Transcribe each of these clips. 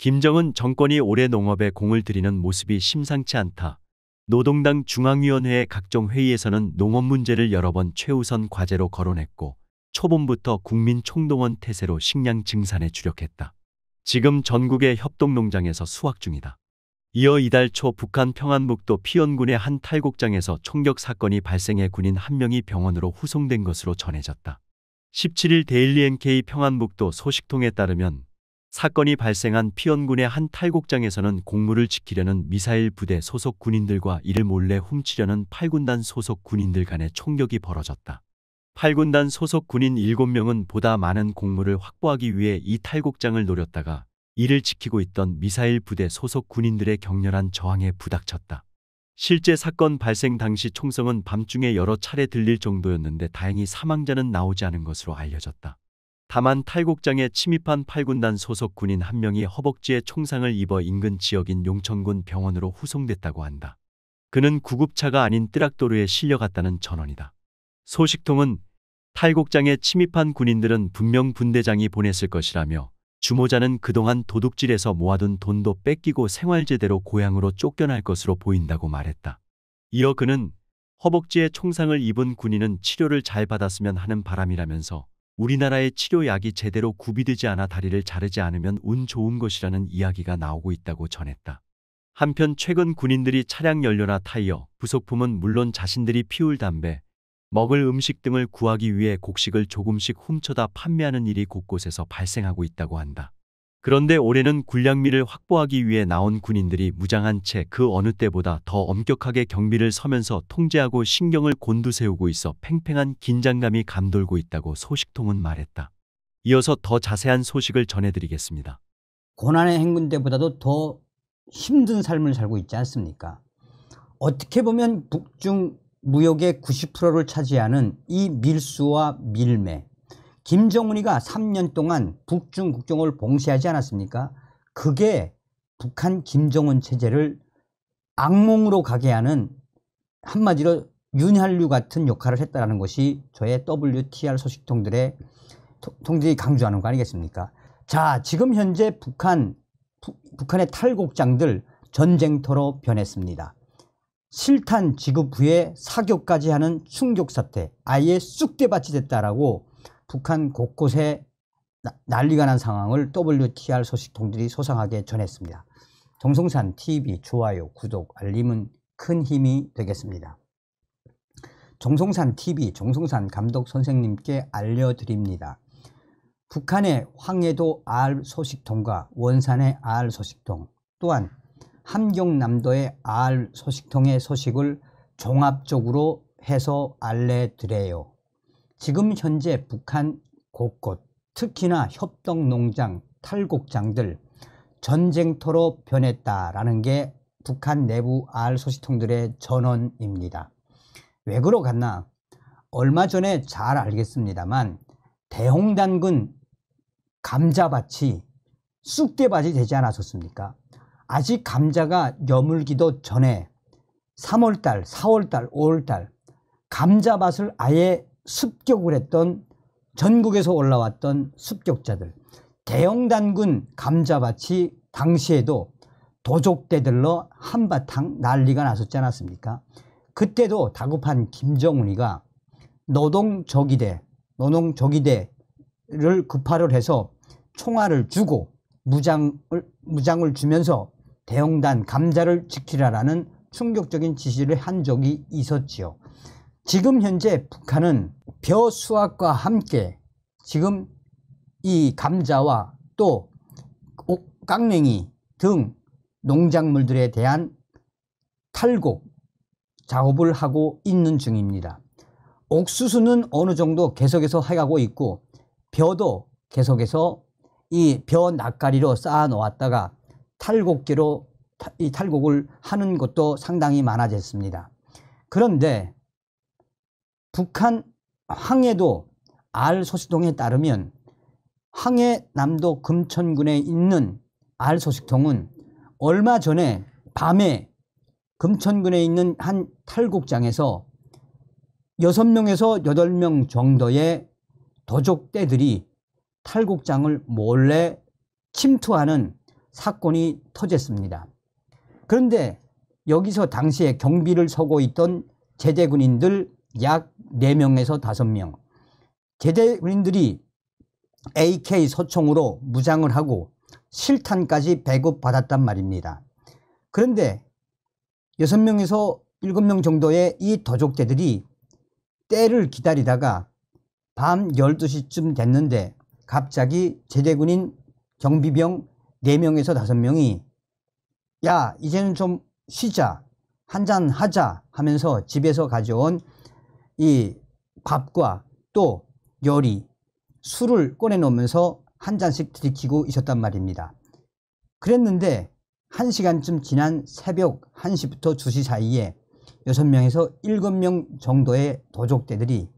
김정은 정권이 올해 농업에 공을 들이는 모습이 심상치 않다. 노동당 중앙위원회의 각종 회의에서는 농업 문제를 여러 번 최우선 과제로 거론했고 초봄부터 국민 총동원 태세로 식량 증산에 주력했다. 지금 전국의 협동농장에서 수확 중이다. 이어 이달 초 북한 평안북도 피연군의 한 탈곡장에서 총격 사건이 발생해 군인 한 명이 병원으로 후송된 것으로 전해졌다. 17일 데일리 NK 평안북도 소식통에 따르면 사건이 발생한 피연군의 한 탈곡장에서는 공무를 지키려는 미사일 부대 소속 군인들과 이를 몰래 훔치려는 8군단 소속 군인들 간의 총격이 벌어졌다. 8군단 소속 군인 7명은 보다 많은 공무를 확보하기 위해 이 탈곡장을 노렸다가 이를 지키고 있던 미사일 부대 소속 군인들의 격렬한 저항에 부닥쳤다. 실제 사건 발생 당시 총성은 밤중에 여러 차례 들릴 정도였는데 다행히 사망자는 나오지 않은 것으로 알려졌다. 다만 탈곡장에 침입한 8군단 소속 군인 한 명이 허벅지에 총상을 입어 인근 지역인 용천군 병원으로 후송됐다고 한다. 그는 구급차가 아닌 뜨락도로에 실려갔다는 전언이다. 소식통은 탈곡장에 침입한 군인들은 분명 분대장이 보냈을 것이라며 주모자는 그동안 도둑질에서 모아둔 돈도 뺏기고 생활제대로 고향으로 쫓겨날 것으로 보인다고 말했다. 이어 그는 허벅지에 총상을 입은 군인은 치료를 잘 받았으면 하는 바람이라면서 우리나라의 치료약이 제대로 구비되지 않아 다리를 자르지 않으면 운 좋은 것이라는 이야기가 나오고 있다고 전했다. 한편 최근 군인들이 차량 연료나 타이어, 부속품은 물론 자신들이 피울 담배, 먹을 음식 등을 구하기 위해 곡식을 조금씩 훔쳐다 판매하는 일이 곳곳에서 발생하고 있다고 한다. 그런데 올해는 군량미를 확보하기 위해 나온 군인들이 무장한 채 그 어느 때보다 더 엄격하게 경비를 서면서 통제하고 신경을 곤두세우고 있어 팽팽한 긴장감이 감돌고 있다고 소식통은 말했다. 이어서 더 자세한 소식을 전해드리겠습니다. 고난의 행군 때보다도 더 힘든 삶을 살고 있지 않습니까? 어떻게 보면 북중 무역의 90%를 차지하는 이 밀수와 밀매, 김정은이가 3년 동안 북중 국경을 봉쇄하지 않았습니까? 그게 북한 김정은 체제를 악몽으로 가게 하는 한마디로 윤활유 같은 역할을 했다는 것이 저의 WTR 소식통들의 통들이 강조하는 거 아니겠습니까? 자, 지금 현재 북한의 탈곡장들 전쟁터로 변했습니다. 실탄 지급 후에 사격까지 하는 충격 사태, 아예 쑥대밭이 됐다라고 북한 곳곳에 난리가 난 상황을 WTR 소식통들이 소상하게 전했습니다. 정성산 TV 좋아요, 구독, 알림은 큰 힘이 되겠습니다. 정성산 TV, 정성산 감독 선생님께 알려드립니다. 북한의 황해도 R 소식통과 원산의 R 소식통, 또한 함경남도의 R 소식통의 소식을 종합적으로 해서 알려드려요. 지금 현재 북한 곳곳, 특히나 협동농장, 탈곡장들 전쟁터로 변했다라는 게 북한 내부 R 소식통들의 전언입니다. 왜 그러겠나? 얼마 전에 잘 알겠습니다만 대홍단군 감자밭이 쑥대밭이 되지 않았었습니까? 아직 감자가 여물기도 전에 3월달, 4월달, 5월달 감자밭을 아예 습격을 했던 전국에서 올라왔던 습격자들, 대형단군 감자밭이 당시에도 도적대들로 한바탕 난리가 났었지 않았습니까? 그때도 다급한 김정은이가 노동저기대를 급파를 해서 총알을 주고 무장을 주면서 대형단 감자를 지키라라는 충격적인 지시를 한 적이 있었지요. 지금 현재 북한은 벼 수확과 함께 지금 이 감자와 또 깡냉이 등 농작물들에 대한 탈곡 작업을 하고 있는 중입니다. 옥수수는 어느 정도 계속해서 해가고 있고 벼도 계속해서 이 벼 낯가리로 쌓아 놓았다가 탈곡기로 이 탈곡을 하는 것도 상당히 많아졌습니다. 그런데 북한 황해도 R 소식통에 따르면 황해남도 금천군에 있는 R 소식통은 얼마 전에 밤에 금천군에 있는 한 탈곡장에서 6명에서 8명 정도의 도적대들이 탈곡장을 몰래 침투하는 사건이 터졌습니다. 그런데 여기서 당시에 경비를 서고 있던 제대군인들 약 4명에서 5명, 제대군인들이 AK 소총으로 무장을 하고 실탄까지 배급받았단 말입니다. 그런데 6명에서 7명 정도의 이 도적대들이 때를 기다리다가 밤 12시쯤 됐는데 갑자기 제대군인 경비병 4명에서 5명이 야, 이제는 좀 쉬자, 한잔 하자 하면서 집에서 가져온 이 밥과 또 요리, 술을 꺼내놓으면서 한 잔씩 들이키고 있었단 말입니다. 그랬는데 1시간쯤 지난 새벽 1시부터 2시 사이에 6명에서 7명 정도의 도적대들이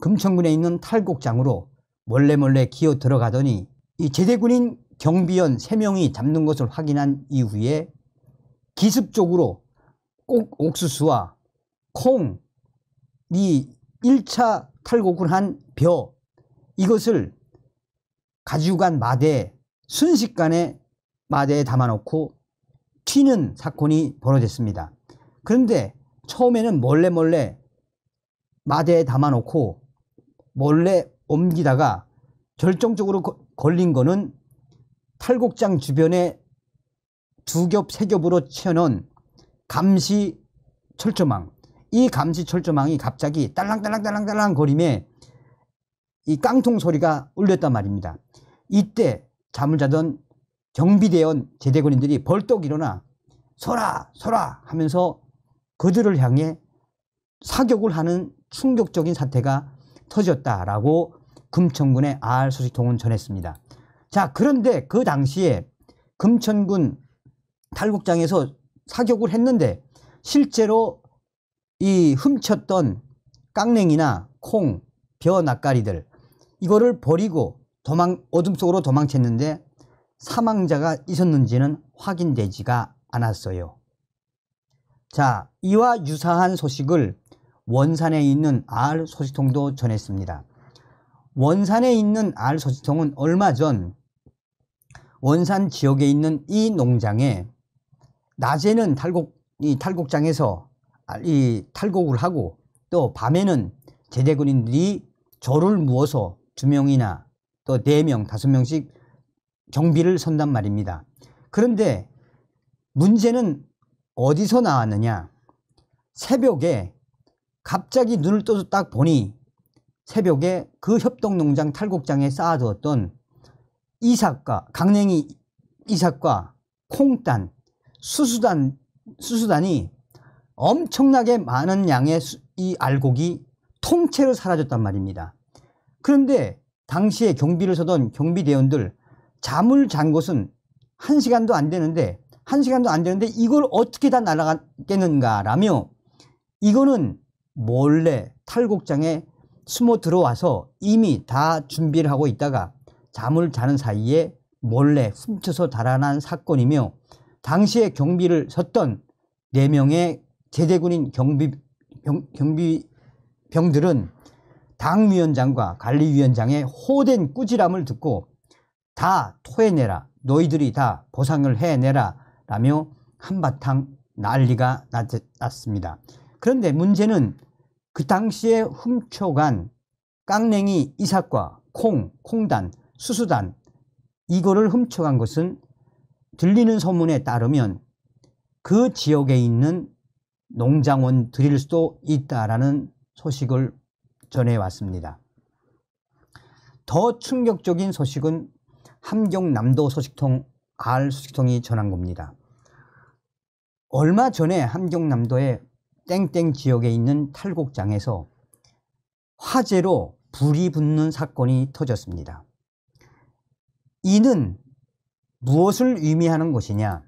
금천군에 있는 탈곡장으로 몰래 기어 들어가더니 이 제대군인 경비원 3명이 잡는 것을 확인한 이후에 기습적으로 꼭 옥수수와 콩, 이 1차 탈곡을 한 벼, 이것을 가지고 간 마대에 순식간에 마대에 담아놓고 튀는 사건이 벌어졌습니다. 그런데 처음에는 몰래 마대에 담아놓고 몰래 옮기다가 결정적으로 걸린 거는 탈곡장 주변에 2겹, 3겹으로 치어놓은 감시 철조망, 이 감시 철조망이 갑자기 딸랑딸랑 거림에 이 깡통 소리가 울렸단 말입니다. 이때 잠을 자던 경비대원 제대군인들이 벌떡 일어나 서라 하면서 그들을 향해 사격을 하는 충격적인 사태가 터졌다라고 금천군의 소식통은 전했습니다. 자, 그런데 그 당시에 금천군 탈곡장에서 사격을 했는데 실제로 이 훔쳤던 깡냉이나 콩, 벼 낯가리들 이거를 버리고 어둠 속으로 도망쳤는데 사망자가 있었는지는 확인되지가 않았어요. 자, 이와 유사한 소식을 원산에 있는 소식통도 전했습니다. 원산에 있는 소식통은 얼마 전 원산 지역에 있는 이 농장에 낮에는 탈곡장에서 이 탈곡을 하고 또 밤에는 제대군인들이 조를 무어서 2명이나 또 4명, 5명씩 경비를 선단 말입니다. 그런데 문제는 어디서 나왔느냐? 새벽에 갑자기 눈을 떠서 딱 보니 새벽에 그 협동농장 탈곡장에 쌓아두었던 이삭과 강냉이 이삭과 콩단, 수수단이 엄청나게 많은 양의 이 알곡이 통째로 사라졌단 말입니다. 그런데 당시에 경비를 서던 경비대원들 잠을 잔 것은 1시간도 안 되는데 이걸 어떻게 다 날아갔겠는가라며 이거는 몰래 탈곡장에 숨어 들어와서 이미 다 준비를 하고 있다가 잠을 자는 사이에 몰래 훔쳐서 달아난 사건이며 당시에 경비를 섰던 4명의 제대군인 경비병들은 당위원장과 관리위원장의 호된 꾸지람을 듣고 다 토해내라, 너희들이 다 보상을 해내라 라며 한바탕 난리가 났습니다. 그런데 문제는 그 당시에 훔쳐간 깡냉이 이삭과 콩단, 수수단 이거를 훔쳐간 것은 들리는 소문에 따르면 그 지역에 있는 농장원들일 수도 있다라는 소식을 전해왔습니다. 더 충격적인 소식은 함경남도 소식통 소식통이 전한 겁니다. 얼마 전에 함경남도의 땡땡 지역에 있는 탈곡장에서 화재로 불이 붙는 사건이 터졌습니다. 이는 무엇을 의미하는 것이냐?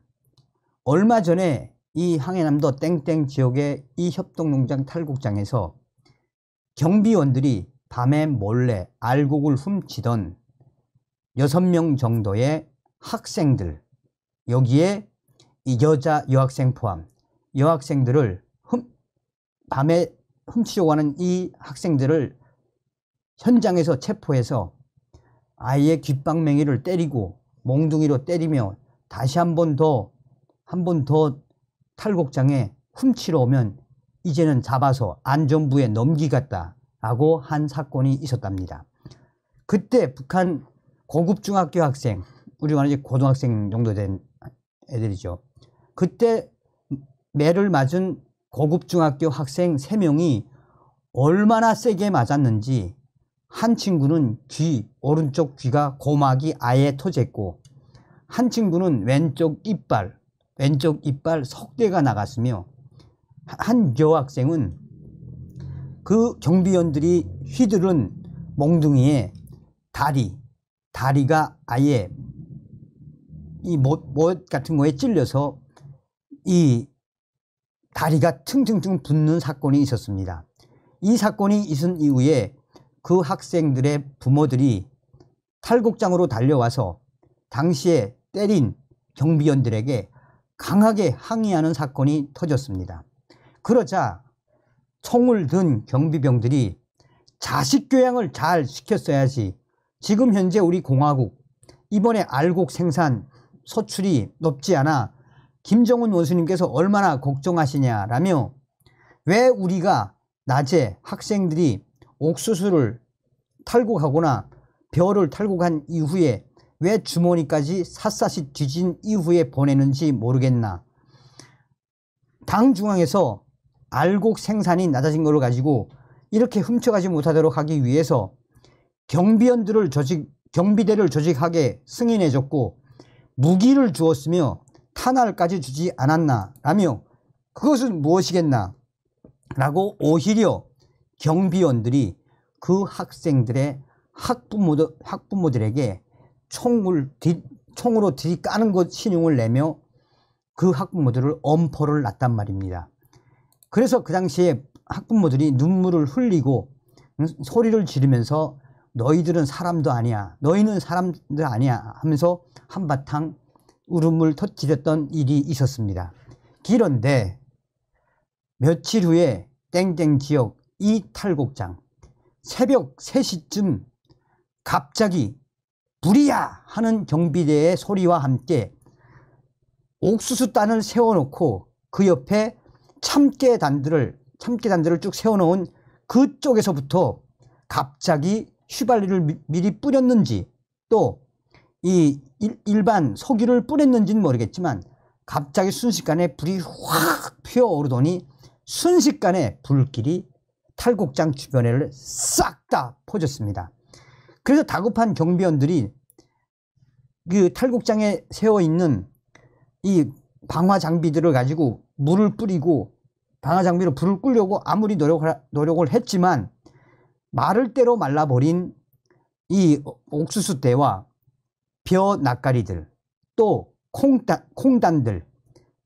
얼마 전에 이 함경남도 땡땡 지역의 이 협동농장 탈곡장에서 경비원들이 밤에 몰래 알곡을 훔치던 6명 정도의 학생들, 여기에 이 여자 여학생 포함 여학생들을 밤에 훔치려고 하는 이 학생들을 현장에서 체포해서 아이의 귓방맹이를 때리고 몽둥이로 때리며 다시 한 번 더 탈곡장에 훔치러 오면 이제는 잡아서 안전부에 넘기겠다라고 한 사건이 있었답니다. 그때 북한 고급 중학교 학생, 우리 말하는 고등학생 정도 된 애들이죠. 그때 매를 맞은 고급 중학교 학생 3명이 얼마나 세게 맞았는지 한 친구는 오른쪽 귀가 고막이 아예 터졌고 한 친구는 왼쪽 이빨 석대가 나갔으며 한 여학생은 그 경비원들이 휘두른 몽둥이에 다리가 아예 이 못 같은 거에 찔려서 이 다리가 퉁퉁퉁 붓는 사건이 있었습니다. 이 사건이 있은 이후에 그 학생들의 부모들이 탈곡장으로 달려와서 당시에 때린 경비원들에게 강하게 항의하는 사건이 터졌습니다. 그러자 총을 든 경비병들이 자식 교양을 잘 시켰어야지. 지금 현재 우리 공화국 이번에 알곡 생산 소출이 높지 않아 김정은 원수님께서 얼마나 걱정하시냐라며 왜 우리가 낮에 학생들이 옥수수를 탈곡하거나 벼를 탈곡한 이후에 왜 주머니까지 샅샅이 뒤진 이후에 보내는지 모르겠나. 당 중앙에서 알곡 생산이 낮아진 것을 가지고 이렇게 훔쳐가지 못하도록 하기 위해서 경비대를 조직하게 승인해줬고 무기를 주었으며 탄알까지 주지 않았나 라며 그것은 무엇이겠나 라고 오히려 경비원들이 그 학생들의 학부모들에게 총으로 들이까는 것 신용을 내며 그 학부모들을 엄포를 놨단 말입니다. 그래서 그 당시에 학부모들이 눈물을 흘리고 소리를 지르면서 너희들은 사람도 아니야, 너희는 사람들 아니야 하면서 한바탕 울음을 터뜨렸던 일이 있었습니다. 그런데 며칠 후에 땡땡 지역 이 탈곡장 새벽 3시쯤 갑자기 불이야 하는 경비대의 소리와 함께 옥수수단을 세워놓고 그 옆에 참깨단들을 쭉 세워놓은 그쪽에서부터 갑자기 휘발유를 미리 뿌렸는지 또 이 일반 석유를 뿌렸는지는 모르겠지만 갑자기 순식간에 불이 확 피어오르더니 순식간에 불길이 탈곡장 주변을 싹 다 퍼졌습니다. 그래서 다급한 경비원들이 그 탈곡장에 세워있는 이 방화 장비들을 가지고 물을 뿌리고 방화 장비로 불을 끄려고 아무리 노력을 했지만 마를 대로 말라버린 이 옥수수대와 벼 낯가리들 또 콩단들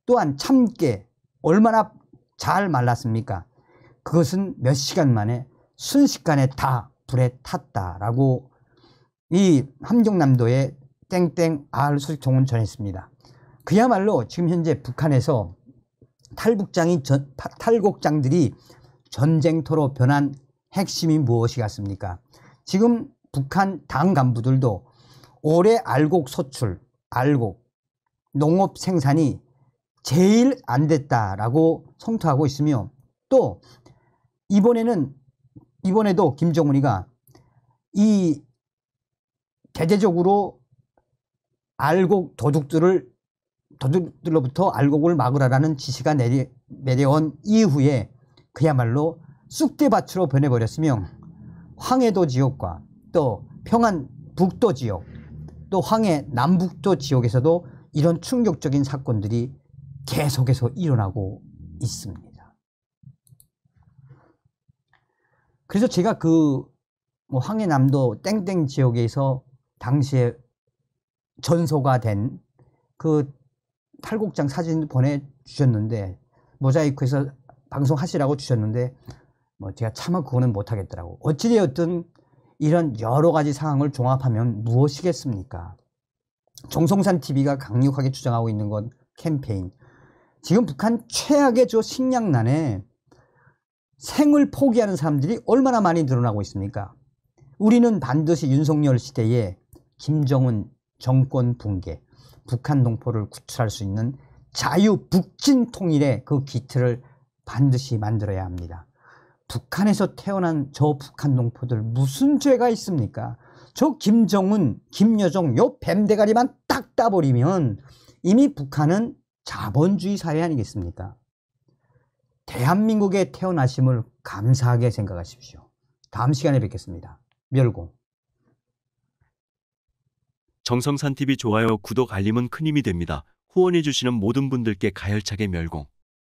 또한 참깨 얼마나 잘 말랐습니까? 그것은 몇 시간 만에 순식간에 다 불에 탔다라고 이 함경남도의 땡땡 R 소식통은 전했습니다. 그야말로 지금 현재 북한에서 탈곡장들이 전쟁터로 변한 핵심이 무엇이겠습니까? 지금 북한 당 간부들도 올해 알곡 소출, 농업 생산이 제일 안 됐다라고 성토하고 있으며 또 이번에도 김정은이가 이 대대적으로 알곡 도둑들로부터 알곡을 막으라는 지시가 내려온 이후에 그야말로 쑥대밭으로 변해버렸으며 황해도 지역과 또 평안 북도 지역 또 황해 남북도 지역에서도 이런 충격적인 사건들이 계속해서 일어나고 있습니다. 그래서 제가 황해남도 땡땡 지역에서 당시에 전소가 된 그 탈곡장 사진 보내주셨는데 모자이크해서 방송하시라고 주셨는데 제가 차마 그거는 못하겠더라고. 어찌되었든 이런 여러 가지 상황을 종합하면 무엇이겠습니까? 정성산 TV가 강력하게 주장하고 있는 건 캠페인. 지금 북한 최악의 식량난에 생을 포기하는 사람들이 얼마나 많이 늘어나고 있습니까? 우리는 반드시 윤석열 시대에 김정은 정권 붕괴, 북한 동포를 구출할 수 있는 자유 북진 통일의 그 기틀을 반드시 만들어야 합니다. 북한에서 태어난 저 북한 동포들 무슨 죄가 있습니까? 저 김정은, 김여정 요 뱀대가리만 딱 따버리면 이미 북한은 자본주의 사회 아니겠습니까? 대한민국에 태어나심을 감사하게 생각하십시오. 다음 시간에 뵙겠습니다. 멸공. 정성산TV 좋아요, 구독, 알림은 큰 힘이 됩니다. 후원해주시는 모든 분들께 가열차게 멸공.